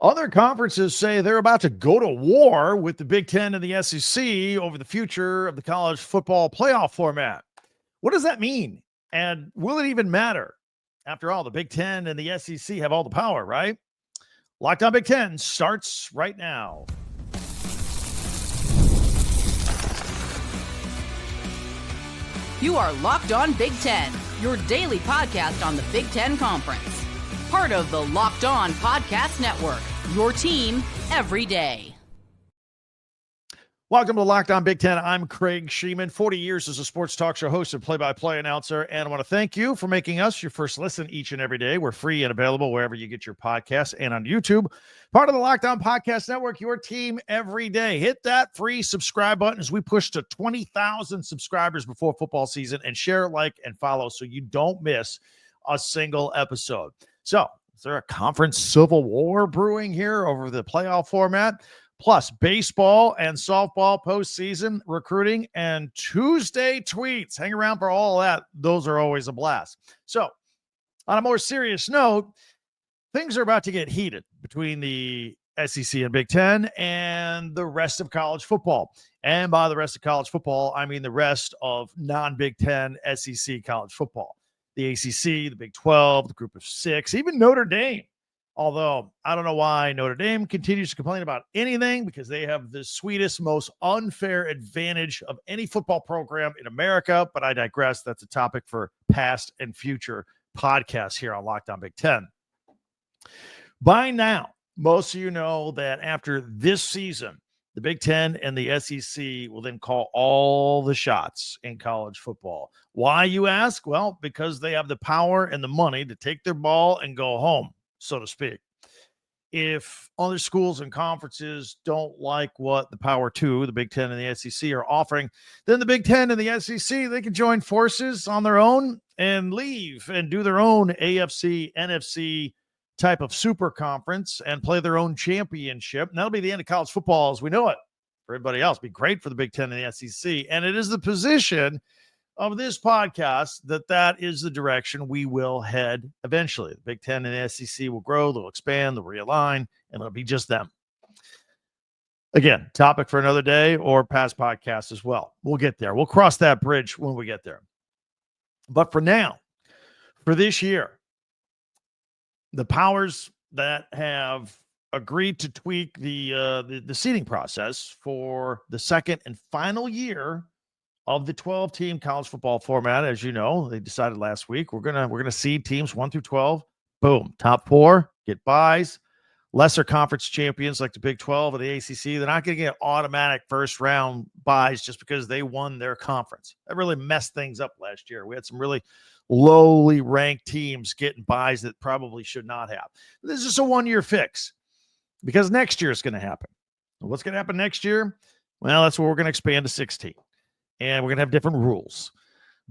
Other conferences say they're about to go to war with the Big Ten and the SEC over the future of the college football playoff format. What does that mean? And will it even matter? After all, the Big Ten and the SEC have all the power, right? Locked On Big Ten starts right now. You are Locked On Big Ten, your daily podcast on the Big Ten Conference. Part of the Locked On Podcast Network, your team every day. Welcome to Locked On Big Ten. I'm Craig Sheeman, 40 years as a sports talk show host and play-by-play announcer, and I want to thank you for making us your first listen each and every day. We're free and available wherever you get your podcasts and on YouTube. Part of the Locked On Podcast Network, your team every day. Hit that free subscribe button as we push to 20,000 subscribers before football season, and share, like, and follow so you don't miss a single episode. So, is there a conference civil war brewing here over the playoff format? Plus, baseball and softball postseason recruiting and Tuesday tweets. Hang around for all of that. Those are always a blast. So, on a more serious note, things are about to get heated between the SEC and Big Ten and the rest of college football. And by the rest of college football, I mean the rest of non-Big Ten SEC college football. The ACC, the Big 12, the Group of Six, even Notre Dame. Although, I don't know why Notre Dame continues to complain about anything, because they have the sweetest, most unfair advantage of any football program in America. But I digress. That's a topic for past and future podcasts here on Locked On Big Ten. By now, most of you know that after this season, the Big Ten and the SEC will then call all the shots in college football. Why, you ask? Well, because they have the power and the money to take their ball and go home, so to speak. If other schools and conferences don't like what the Power Two, the Big Ten and the SEC, are offering, then the Big Ten and the SEC, they can join forces on their own and leave and do their own AFC, NFC type of super conference and play their own championship. And that'll be the end of college football as we know it. For everybody else, it'd be great for the Big Ten and the SEC. And it is the position of this podcast that is the direction we will head eventually. The Big Ten and the SEC will grow, they'll expand, they'll realign, and it'll be just them. Again, topic for another day or past podcasts as well. We'll get there. We'll cross that bridge when we get there. But for now, for this year, the powers that have agreed to tweak the seeding process for the second and final year of the 12-team college football format, as you know, they decided last week, we're gonna seed teams 1 through 12. Boom, top 4 get buys. Lesser conference champions like the Big 12 or the ACC, they're not going to get automatic first-round buys just because they won their conference. That really messed things up last year. We had some really lowly ranked teams getting buys that probably should not have. This is a one-year fix because next year is going to happen. What's going to happen next year? Well, that's where we're going to expand to 16. And we're going to have different rules.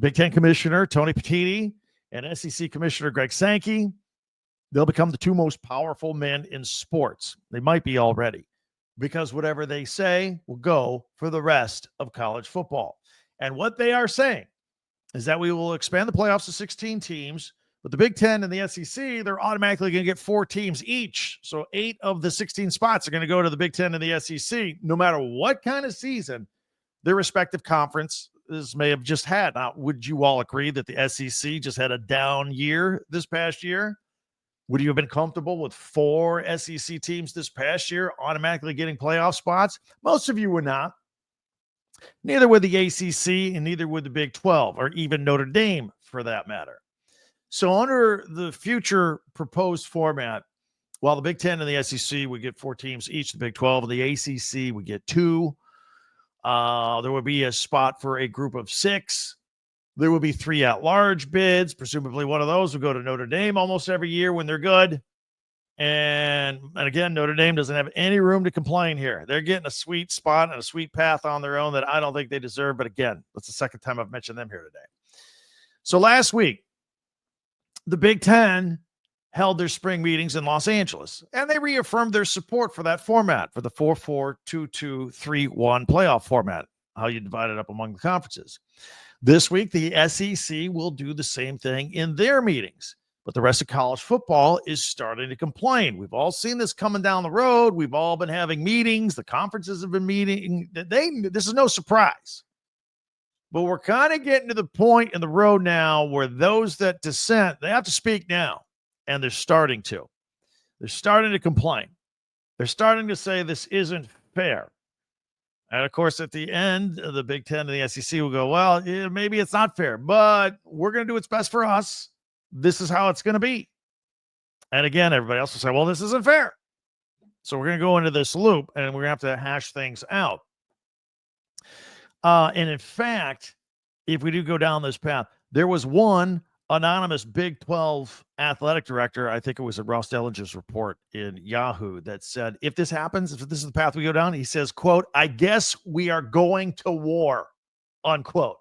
Big Ten Commissioner Tony Petitti and SEC Commissioner Greg Sankey, they'll become the two most powerful men in sports. They might be already, because whatever they say will go for the rest of college football. And what they are saying is that we will expand the playoffs to 16 teams. But the Big Ten and the SEC, they're automatically going to get 4 teams each. So 8 of the 16 spots are going to go to the Big Ten and the SEC, no matter what kind of season their respective conferences may have just had. Now, would you all agree that the SEC just had a down year this past year? Would you have been comfortable with 4 SEC teams this past year automatically getting playoff spots? Most of you would not. Neither would the ACC and neither would the Big 12 or even Notre Dame for that matter. So under the future proposed format, while the Big 10 and the SEC would get 4 teams each, the Big 12 and the ACC would get 2. There would be a spot for a group of 6. There will be 3 at-large bids. Presumably one of those will go to Notre Dame almost every year when they're good. And again, Notre Dame doesn't have any room to complain here. They're getting a sweet spot and a sweet path on their own that I don't think they deserve. But again, that's the second time I've mentioned them here today. So last week, the Big Ten held their spring meetings in Los Angeles, and they reaffirmed their support for that format, for the 4-4-2-2-3-1 playoff format, how you divide it up among the conferences. This week, the SEC will do the same thing in their meetings. But the rest of college football is starting to complain. We've all seen this coming down the road. We've all been having meetings. The conferences have been meeting. This is no surprise. But we're kind of getting to the point in the road now where those that dissent, they have to speak now. And they're starting to. They're starting to complain. They're starting to say this isn't fair. And, of course, at the end, the Big Ten and the SEC will go, well, yeah, maybe it's not fair, but we're going to do what's best for us. This is how it's going to be. And again, everybody else will say, well, this isn't fair. So we're going to go into this loop and we're going to have to hash things out. And in fact, if we do go down this path, there was one anonymous Big 12 athletic director, I think it was at Ross Dellinger's report in Yahoo, that said, if this happens, if this is the path we go down, he says, quote, I guess we are going to war, unquote.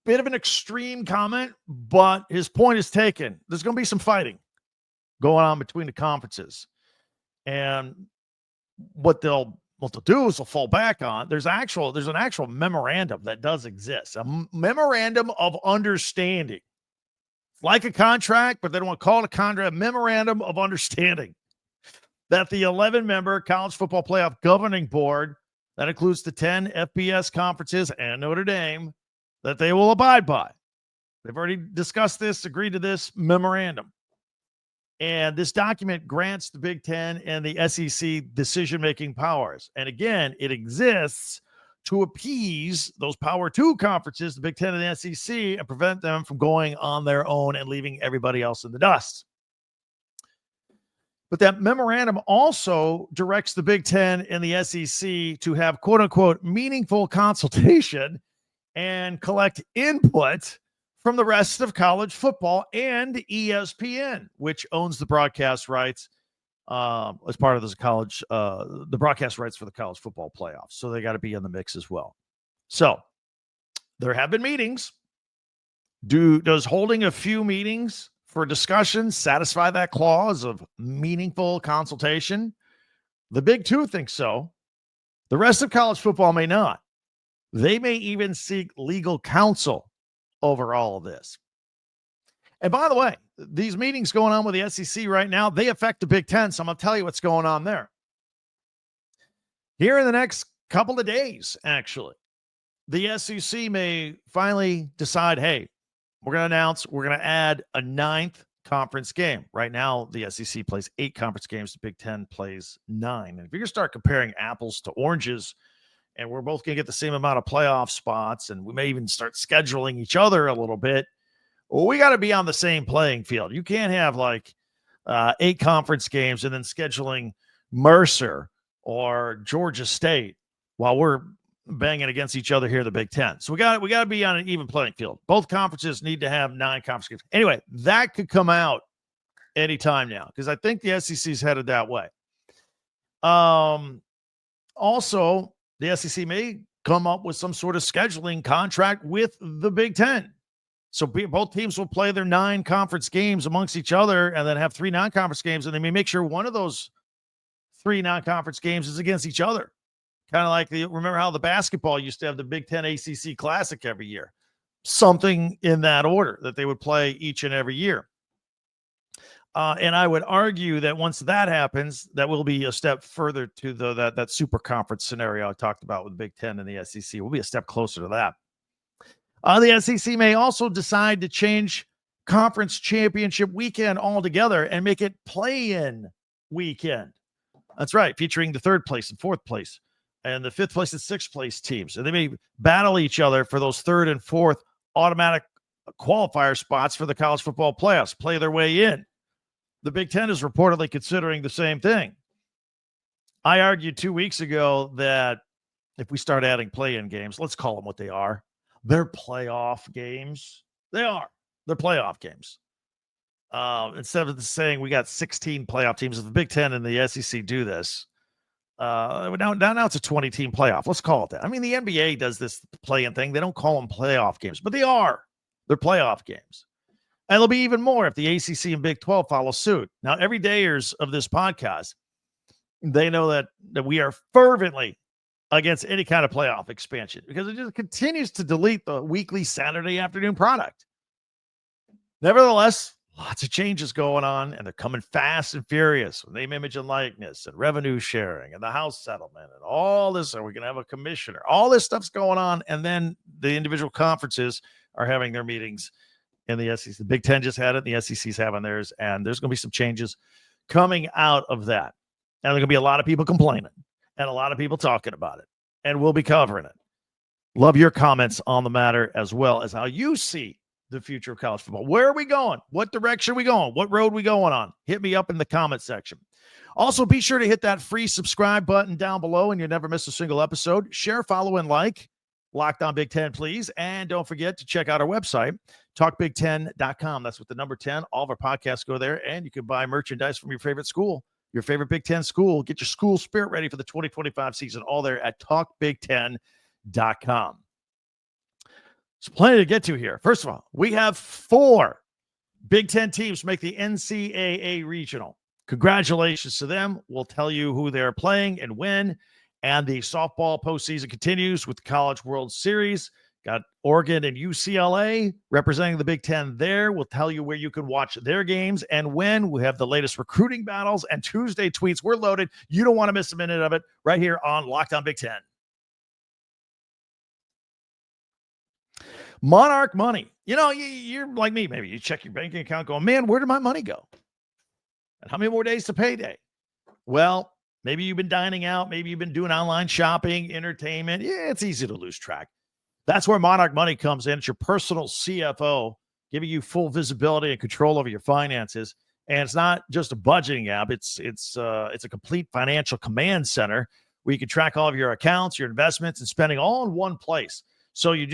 Bit of an extreme comment, but his point is taken. There's going to be some fighting going on between the conferences. And what they'll do is they'll fall back on. There's an actual memorandum that does exist, a memorandum of understanding. Like a contract, but they don't want to call it a contract, memorandum of understanding that the 11-member College Football Playoff Governing Board, that includes the 10 FBS conferences and Notre Dame, that they will abide by. They've already discussed this, agreed to this memorandum. And this document grants the Big Ten and the SEC decision-making powers. And again, it exists to appease those Power 2 conferences, the Big Ten and the SEC, and prevent them from going on their own and leaving everybody else in the dust. But that memorandum also directs the Big Ten and the SEC to have, quote-unquote, meaningful consultation and collect input from the rest of college football and ESPN, which owns the broadcast rights as part of this college, the broadcast rights for the college football playoffs. So they got to be in the mix as well. So there have been meetings. Does holding a few meetings for discussion satisfy that clause of meaningful consultation? The Big Two think so. The rest of college football may not. They may even seek legal counsel over all of this. And by the way, these meetings going on with the SEC right now, they affect the Big Ten. So I'm going to tell you what's going on there. Here in the next couple of days, actually, the SEC may finally decide, hey, we're going to announce we're going to add a 9th conference game. Right now, the SEC plays 8 conference games. The Big Ten plays 9. And if you're going to start comparing apples to oranges, and we're both going to get the same amount of playoff spots, and we may even start scheduling each other a little bit, well, we got to be on the same playing field. You can't have like 8 conference games and then scheduling Mercer or Georgia State while we're banging against each other here in the Big Ten. So we got to be on an even playing field. Both conferences need to have 9 conference games. Anyway, that could come out anytime now because I think the SEC's headed that way. Also, the SEC may come up with some sort of scheduling contract with the Big Ten. So both teams will play their 9 conference games amongst each other and then have 3 non-conference games. And they may make sure one of those 3 non-conference games is against each other. Kind of like remember how the basketball used to have the Big Ten ACC Classic every year. Something in that order that they would play each and every year. And I would argue that once that happens, that will be a step further to that super conference scenario I talked about with the Big Ten and the SEC. We'll be a step closer to that. The SEC may also decide to change conference championship weekend altogether and make it play-in weekend. That's right, featuring the 3rd place and 4th place and the 5th place and 6th place teams. And they may battle each other for those 3rd and 4th automatic qualifier spots for the college football playoffs, play their way in. The Big Ten is reportedly considering the same thing. I argued 2 weeks ago that if we start adding play-in games, let's call them what they are. They're playoff games. They are. They're playoff games. Instead of saying we got 16 playoff teams, if the Big Ten and the SEC do this, now it's a 20-team playoff. Let's call it that. I mean, the NBA does this play-in thing. They don't call them playoff games, but they are. They're playoff games. And there'll be even more if the ACC and Big 12 follow suit. Now, everydayers of this podcast, they know that we are fervently against any kind of playoff expansion because it just continues to delete the weekly Saturday afternoon product. Nevertheless, Lots of changes going on, and they're coming fast and furious with name, image, and likeness and revenue sharing and the house settlement and all this. And we're going to have a commissioner. All this stuff's going on. And then the individual conferences are having their meetings in the SEC. The Big Ten just had it. The SEC's having theirs. And there's going to be some changes coming out of that. And there's going to be a lot of people complaining and a lot of people talking about it. And we'll be covering it. Love your comments on the matter as well as how you see the future of college football. Where are we going? What direction are we going? What road are we going on? Hit me up in the comment section. Also, be sure to hit that free subscribe button down below and you'll never miss a single episode. Share, follow, and like Locked On Big Ten, please. And don't forget to check out our website, talkbig10.com. That's with the number 10. All of our podcasts go there, and you can buy merchandise from your favorite school, your favorite Big Ten school. Get your school spirit ready for the 2025 season, all there at talkbig10.com. There's plenty to get to here. First of all, we have 4 Big Ten teams make the NCAA regional. Congratulations to them. We'll tell you who they're playing and when. And the softball postseason continues with the College World Series. Got Oregon and UCLA representing the Big Ten there. We'll tell you where you can watch their games and when. We have the latest recruiting battles and Tuesday tweets. We're loaded. You don't want to miss a minute of it right here on Locked On Big Ten. Monarch Money. You know, you're like me, maybe. You check your banking account going, man, where did my money go? And how many more days to payday? Well, maybe you've been dining out. Maybe you've been doing online shopping, entertainment. Yeah, it's easy to lose track. That's where Monarch Money comes in. It's your personal CFO, giving you full visibility and control over your finances. And it's not just a budgeting app. It's a complete financial command center where you can track all of your accounts, your investments, and spending all in one place. So you're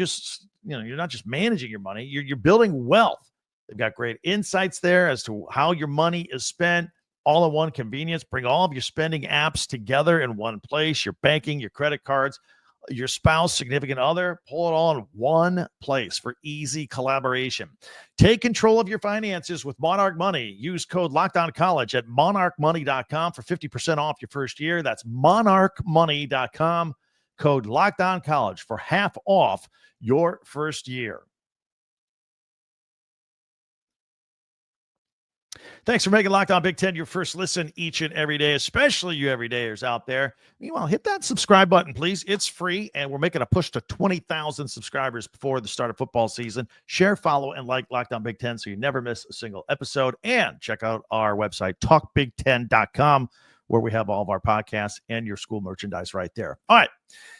not just managing your money, you're building wealth. They've got great insights there as to how your money is spent, all in one convenience. Bring all of your spending apps together in one place, your banking, your credit cards, your spouse, significant other, pull it all in one place for easy collaboration. Take control of your finances with Monarch Money. Use code LOCKDOWNCollege at monarchmoney.com for 50% off your first year. That's monarchmoney.com. Code LOCKDOWNCollege for half off your first year. Thanks for making Locked On Big Ten your first listen each and every day, especially you everydayers out there. Meanwhile, hit that subscribe button, please. It's free, and we're making a push to 20,000 subscribers before the start of football season. Share, follow, and like Locked On Big Ten so you never miss a single episode. And check out our website, talkbig10.com, where we have all of our podcasts and your school merchandise right there. All right,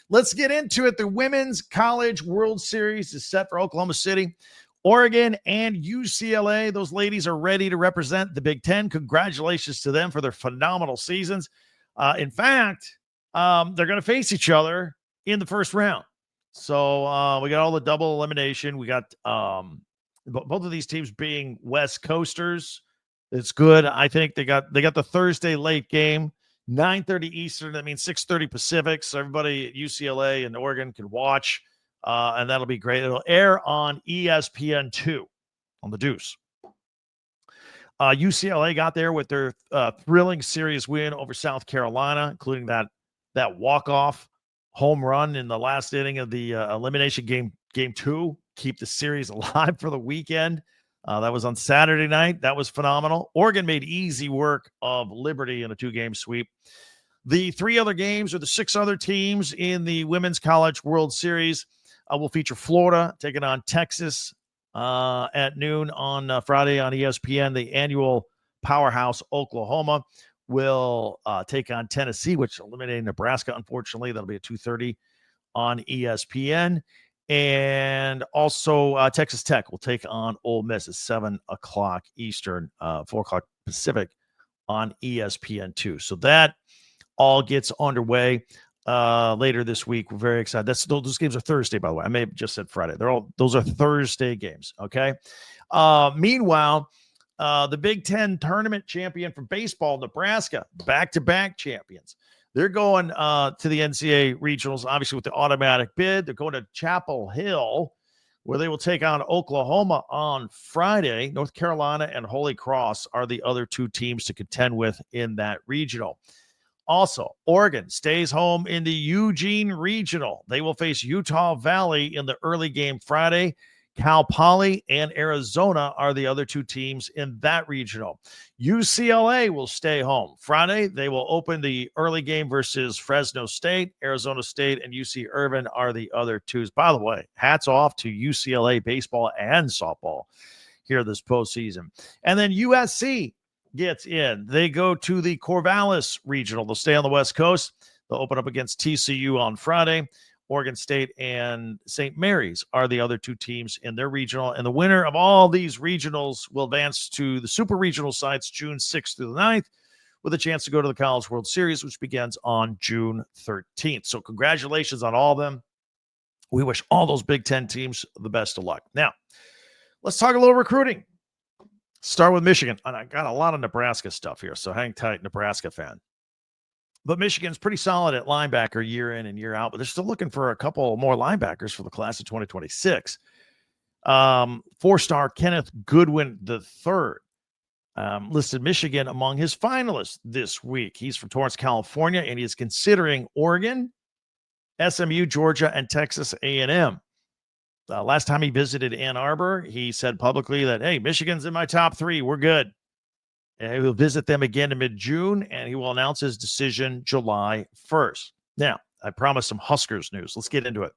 let's get into it. The Women's College World Series is set for Oklahoma City. Oregon and UCLA, those ladies are ready to represent the Big Ten. Congratulations to them for their phenomenal seasons. In fact, they're going to face each other in the first round. So we got all the double elimination. We got both of these teams being West Coasters. It's good. I think they got the Thursday late game, 9:30 Eastern. That means 6:30 Pacific. So everybody at UCLA and Oregon can watch. And that'll be great. It'll air on ESPN2 on the Deuce. UCLA got there with their thrilling series win over South Carolina, including that walk-off home run in the last inning of the elimination game 2. Keep the series alive for the weekend. That was on Saturday night. That was phenomenal. Oregon made easy work of Liberty in a 2-game sweep. The 3 other games, or the 6 other teams in the Women's College World Series, will feature Florida taking on Texas at noon on Friday on ESPN. The annual powerhouse Oklahoma will take on Tennessee, which eliminated Nebraska, unfortunately. That'll be at 2:30 on ESPN. And also Texas Tech will take on Ole Miss at 7 o'clock Eastern, 4 o'clock Pacific on ESPN2. So that all gets underway later this week. We're very excited. Those games are Thursday, by the way. I may have just said Friday. Those are Thursday games. Okay. Meanwhile, the Big Ten tournament champion for baseball, Nebraska, back-to-back champions. They're going to the NCAA regionals, obviously with the automatic bid. They're going to Chapel Hill, where they will take on Oklahoma on Friday. North Carolina and Holy Cross are the other 2 teams to contend with in that regional. Also, Oregon stays home in the Eugene Regional. They will face Utah Valley in the early game Friday. Cal Poly and Arizona are the other two teams in that regional. UCLA will stay home. Friday, they will open the early game versus Fresno State. Arizona State and UC Irvine are the other twos. By the way, hats off to UCLA baseball and softball here this postseason. And then USC gets in. They go to the Corvallis regional. They'll stay on the West Coast. They'll open up against TCU on Friday. Oregon State and St. Mary's are the other two teams in their regional. And the winner of all these regionals will advance to the super regional sites June 6th through the 9th with a chance to go to the College World Series, which begins on June 13th. So congratulations on all of them. We wish all those Big Ten teams the best of luck. Now, let's talk a little recruiting. Start with Michigan. And I got a lot of Nebraska stuff here, so hang tight, Nebraska fan. But Michigan's pretty solid at linebacker year in and year out, but they're still looking for a couple more linebackers for the class of 2026. Four-star Kenneth Goodwin III listed Michigan among his finalists this week. He's from Torrance, California, and he is considering Oregon, SMU, Georgia, and Texas A&M. Last time he visited Ann Arbor, he said publicly that, hey, Michigan's in my top three. We're good. And he will visit them again in mid-June, and he will announce his decision July 1st. Now, I promised some Huskers news. Let's get into it.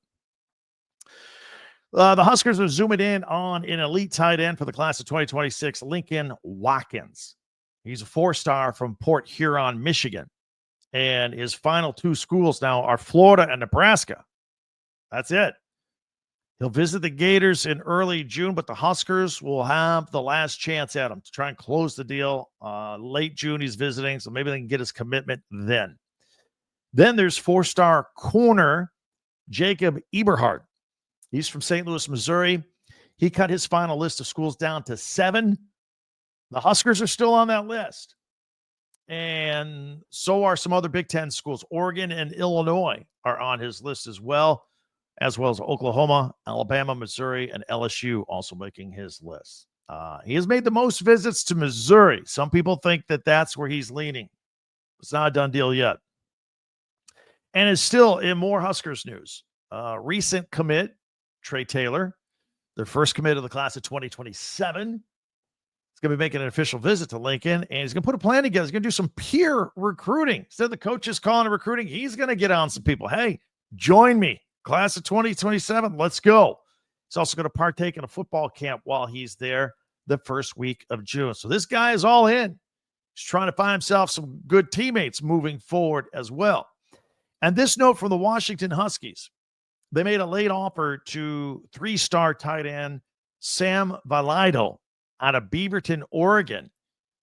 The Huskers are zooming in on an elite tight end for the class of 2026, Lincoln Watkins. He's a four-star from Port Huron, Michigan. And his final two schools now are Florida and Nebraska. That's it. He'll visit the Gators in early June, but the Huskers will have the last chance at him to try and close the deal. Late June, he's visiting, so maybe they can get his commitment then. Then there's four-star corner Jacob Eberhardt. He's from St. Louis, Missouri. He cut his final list of schools down to 7. The Huskers are still on that list. And so are some other Big Ten schools. Oregon and Illinois are on his list as well as Oklahoma, Alabama, Missouri, and LSU also making his list. He has made the most visits to Missouri. Some people think that that's where he's leaning. It's not a done deal yet. And it's still in more Huskers news. Recent commit, Trey Taylor, their first commit of the class of 2027. He's going to be making an official visit to Lincoln, and he's going to put a plan together. He's going to do some peer recruiting. Instead of the coaches calling it recruiting, he's going to get on some people. Hey, join me. Class of 2027, let's go. He's also going to partake in a football camp while he's there the first week of June. So this guy is all in. He's trying to find himself some good teammates moving forward as well. And this note from the Washington Huskies. They made a late offer to 3-star tight end Sam Validal out of Beaverton, Oregon.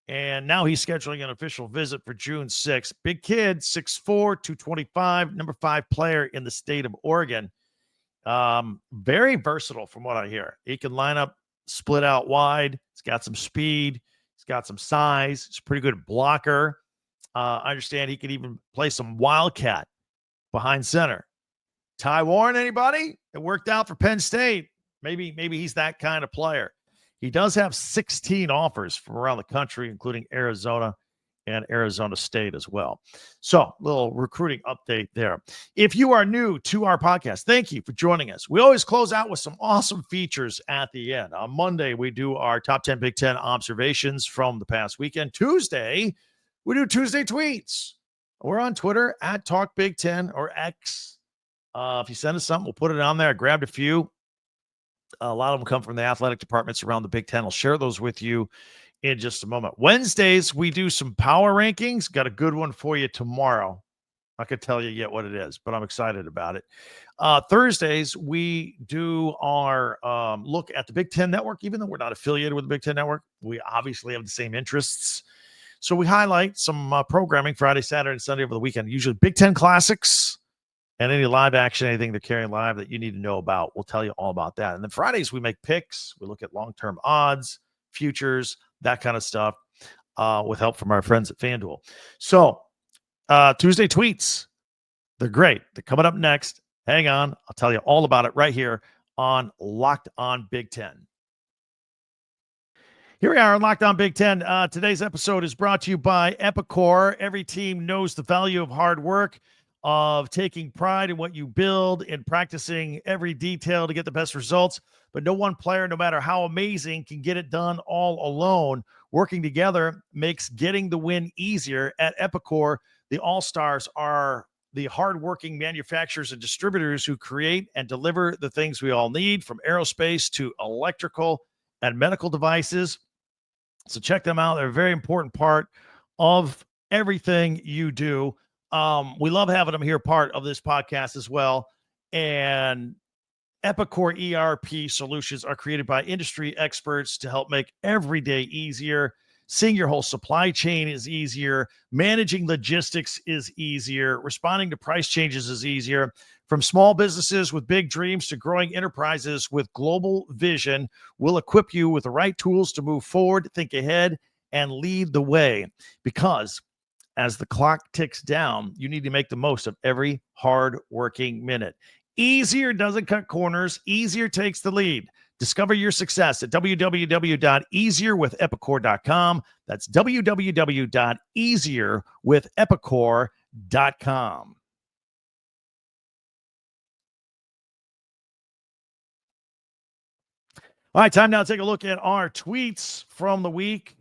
And now he's scheduling an official visit for June 6th. Big kid, 6'4", 225, number 5 player in the state of Oregon. Very versatile from what I hear. He can line up, split out wide. He's got some speed. He's got some size. He's a pretty good blocker. I understand he can even play some wildcat behind center. Ty Warren, anybody? It worked out for Penn State. Maybe he's that kind of player. He does have 16 offers from around the country, including Arizona and Arizona State as well. So, little recruiting update there. If you are new to our podcast, thank you for joining us. We always close out with some awesome features at the end. On Monday, we do our top 10 Big Ten observations from the past weekend. Tuesday, we do Tuesday tweets. We're on Twitter at Talk Big Ten or X. If you send us something, we'll put it on there. I grabbed a few. A lot of them come from the athletic departments around the Big Ten. I'll share those with you in just a moment. Wednesdays, we do some power rankings. Got a good one for you tomorrow. I could tell you yet what it is, but I'm excited about it. Thursdays, we do our look at the Big Ten Network. Even though we're not affiliated with the Big Ten Network, we obviously have the same interests. So we highlight some programming Friday, Saturday, and Sunday over the weekend. Usually Big Ten classics and any live action, anything they're carrying live that you need to know about. We'll tell you all about that. And then Fridays, we make picks. We look at long-term odds, futures, that kind of stuff with help from our friends at FanDuel. So Tuesday tweets, they're great. They're coming up next. Hang on. I'll tell you all about it right here on Locked On Big Ten. Here we are on Locked On Big Ten. Today's episode is brought to you by Epicor. Every team knows the value of hard work. of taking pride in what you build and practicing every detail to get the best results. But no one player, no matter how amazing, can get it done all alone. Working together makes getting the win easier. At Epicor, the All-Stars are the hardworking manufacturers and distributors who create and deliver the things we all need, from aerospace to electrical and medical devices. So check them out. They're a very important part of everything you do. We love having them here, part of this podcast as well. And Epicor ERP solutions are created by industry experts to help make every day easier. Seeing your whole supply chain is easier. Managing logistics is easier. Responding to price changes is easier. From small businesses with big dreams to growing enterprises with global vision, we'll equip you with the right tools to move forward, think ahead, and lead the way. Because as the clock ticks down, you need to make the most of every hard-working minute. Easier doesn't cut corners. Easier takes the lead. Discover your success at www.easierwithepicor.com. That's www.easierwithepicor.com. All right, time now to take a look at our tweets from the week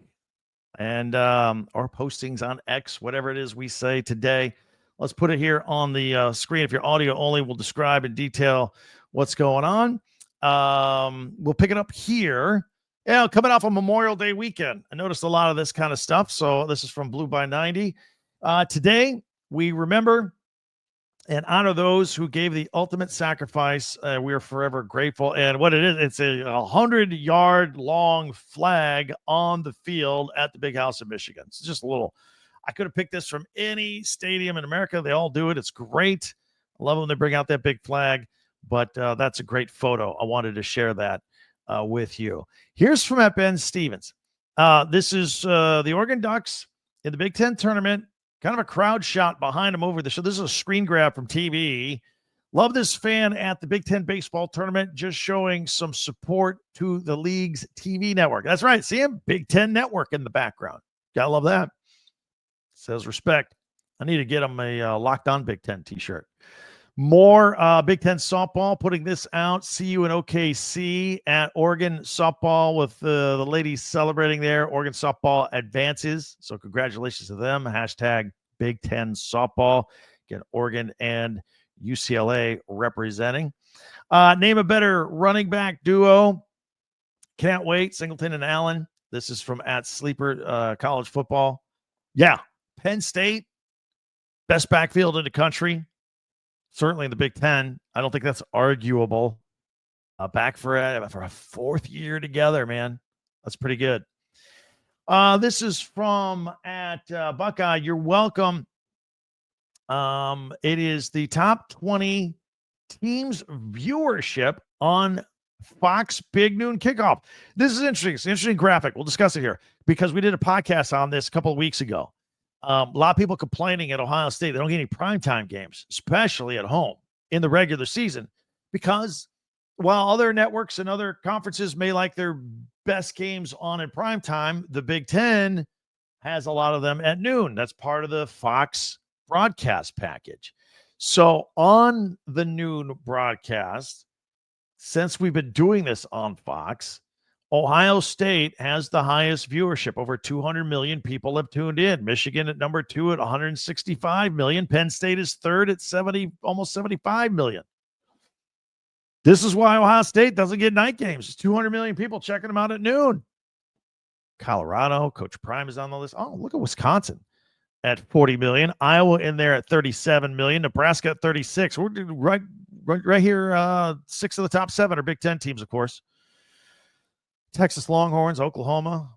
and our postings on X, whatever it is we say today. Let's put it here on the screen. If you're audio only, we'll describe in detail what's going on. We'll pick it up here. Yeah, coming off a Memorial Day weekend. I noticed a lot of this kind of stuff. So this is from Blue by 90. Today, we remember and honor those who gave the ultimate sacrifice. We are forever grateful. And what it is, it's a 100-yard long flag on the field at the Big House in Michigan. It's just a little, I could have picked this from any stadium in America. They all do it. It's great. I love when they bring out that big flag, but that's a great photo. I wanted to share that with you. Here's from Ben Stevens. This is the Oregon Ducks in the Big Ten tournament. Kind of a crowd shot behind him over the show. This is a screen grab from TV. Love this fan at the Big Ten baseball tournament, just showing some support to the league's TV network. That's right. See him? Big Ten Network in the background. Gotta love that. Says respect. I need to get him a Locked On Big Ten t-shirt. More Big Ten softball, putting this out. See you in OKC at Oregon softball with the ladies celebrating there. Oregon softball advances. So congratulations to them. Hashtag Big Ten softball. Again, Oregon and UCLA representing. Name a better running back duo. Can't wait. Singleton and Allen. This is from at Sleeper College Football. Yeah. Penn State. Best backfield in the country. Certainly in the Big Ten. I don't think that's arguable. Back for a fourth year together, man. That's pretty good. This is from at Buckeye. You're welcome. It is the top 20 teams viewership on Fox Big Noon Kickoff. This is interesting. It's an interesting graphic. We'll discuss it here because we did a podcast on this a couple of weeks ago. A lot of people complaining at Ohio State they don't get any primetime games, especially at home in the regular season, because while other networks and other conferences may like their best games on in primetime, the Big Ten has a lot of them at noon. That's part of the Fox broadcast package. So on the noon broadcast, since we've been doing this on Fox, Ohio State has the highest viewership. Over 200 million people have tuned in. Michigan at number 2 at 165 million. Penn State is third at almost 75 million. This is why Ohio State doesn't get night games. It's 200 million people checking them out at noon. Colorado, Coach Prime is on the list. Oh, look at Wisconsin at 40 million. Iowa in there at 37 million. Nebraska at 36. We're right here. 6 of the top 7 are Big Ten teams, of course. Texas Longhorns, Oklahoma.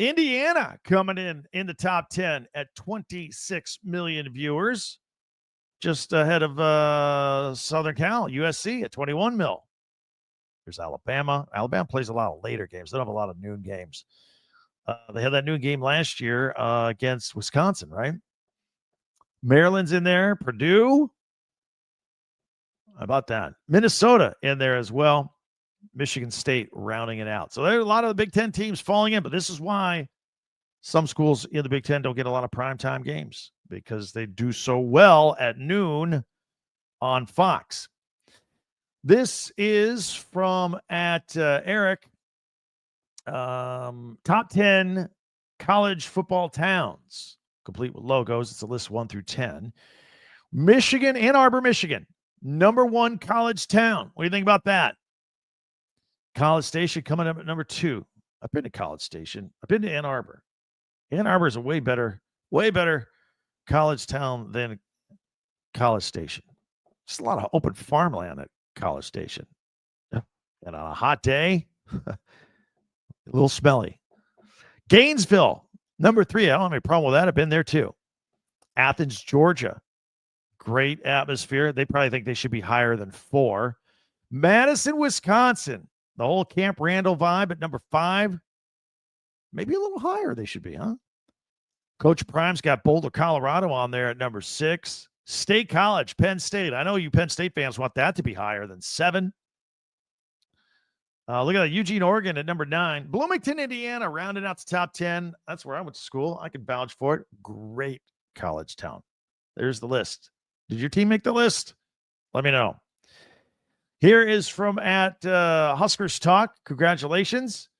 Indiana coming in the top 10 at 26 million viewers. Just ahead of Southern Cal, USC at 21 mil. There's Alabama. Alabama plays a lot of later games. They don't have a lot of noon games. They had that noon game last year against Wisconsin, right? Maryland's in there. Purdue. How about that? Minnesota in there as well. Michigan State rounding it out. So there are a lot of the Big Ten teams falling in, but this is why some schools in the Big Ten don't get a lot of primetime games because they do so well at noon on Fox. This is from Eric. Top 10 college football towns, complete with logos. It's a list 1 through 10. Michigan, Ann Arbor, Michigan, number 1 college town. What do you think about that? College Station coming up at number 2. I've been to College Station. I've been to Ann Arbor. Ann Arbor is a way better college town than College Station. Just a lot of open farmland at College Station. And on a hot day, a little smelly. Gainesville, number 3. I don't have any problem with that. I've been there too. Athens, Georgia. Great atmosphere. They probably think they should be higher than 4. Madison, Wisconsin. The whole Camp Randall vibe at number 5. Maybe a little higher they should be, huh? Coach Prime's got Boulder, Colorado on there at number 6. State College, Penn State. I know you Penn State fans want that to be higher than 7. Look at that. Eugene, Oregon at number 9. Bloomington, Indiana, rounding out the top 10. That's where I went to school. I can vouch for it. Great college town. There's the list. Did your team make the list? Let me know. Here is from Huskers Talk. Congratulations.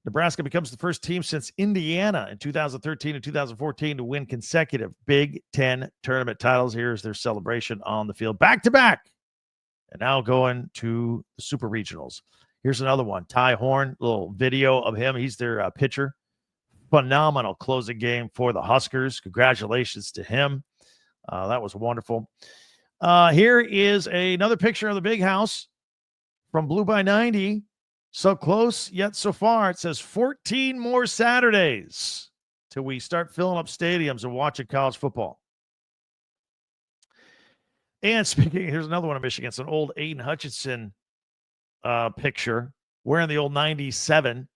Nebraska becomes the first team since Indiana in 2013 and 2014 to win consecutive Big Ten tournament titles. Here's their celebration on the field. Back-to-back. And now going to the Super Regionals. Here's another one. Ty Horn, little video of him. He's their pitcher. Phenomenal closing game for the Huskers. Congratulations to him. That was wonderful. Here is another picture of the big house from Blue by 90. So close, yet so far. It says 14 more Saturdays till we start filling up stadiums and watching college football. And speaking, here's another one of Michigan. It's an old Aiden Hutchinson picture wearing the old 97.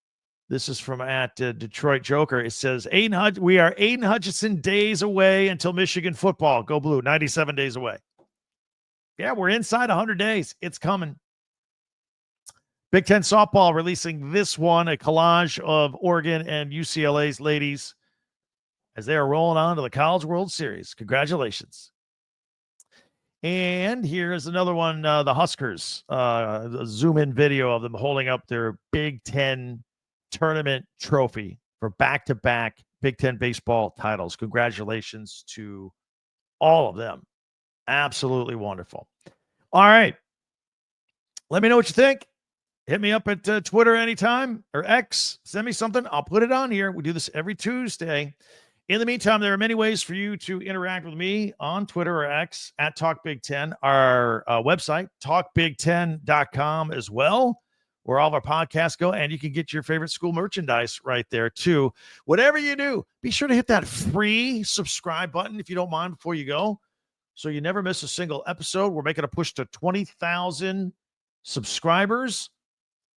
This is from Detroit Joker. It says, we are Aiden Hutchinson days away until Michigan football. Go Blue, 97 days away. Yeah, we're inside 100 days. It's coming. Big Ten softball releasing this one, a collage of Oregon and UCLA's ladies as they are rolling on to the College World Series. Congratulations. And here's another one, the Huskers, a zoom-in video of them holding up their Big Ten tournament trophy for back-to-back Big Ten baseball titles. Congratulations to all of them. Absolutely wonderful. All right. Let me know what you think. Hit me up at Twitter anytime or X. Send me something. I'll put it on here. We do this every Tuesday. In the meantime, there are many ways for you to interact with me on Twitter or X at Talk Big Ten. Our website, talkbig10.com as well, where all of our podcasts go. And you can get your favorite school merchandise right there too. Whatever you do, be sure to hit that free subscribe button if you don't mind before you go, so you never miss a single episode. We're making a push to 20,000 subscribers.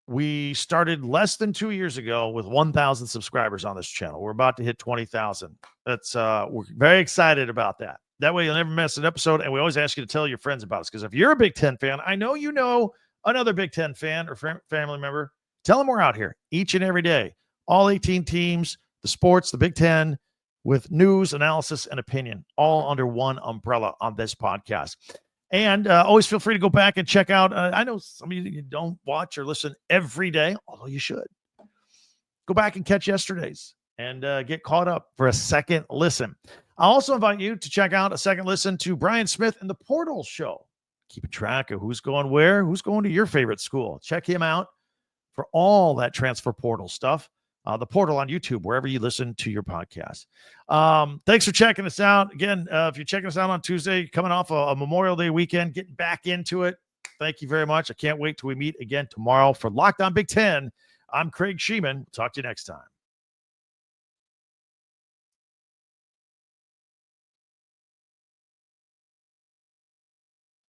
We started less than 2 years ago with 1,000 subscribers on this channel. We're about to hit 20,000. That's we're very excited about that. That way you'll never miss an episode. And we always ask you to tell your friends about us, because if you're a Big Ten fan, I know you know another Big Ten fan or family member. Tell them we're out here each and every day. All 18 teams, the sports, the Big Ten, with news, analysis, and opinion, all under one umbrella on this podcast. And always feel free to go back and check out. I know some of you don't watch or listen every day, although you should. Go back and catch yesterday's and get caught up for a second listen. I also invite you to check out a second listen to Brian Smith and the Portal Show. Keeping track of who's going where, who's going to your favorite school. Check him out for all that transfer portal stuff. The Portal on YouTube, wherever you listen to your podcast. Thanks for checking us out. Again, if you're checking us out on Tuesday, coming off a Memorial Day weekend, getting back into it, thank you very much. I can't wait till we meet again tomorrow for Locked On Big Ten. I'm Craig Sheeman. Talk to you next time.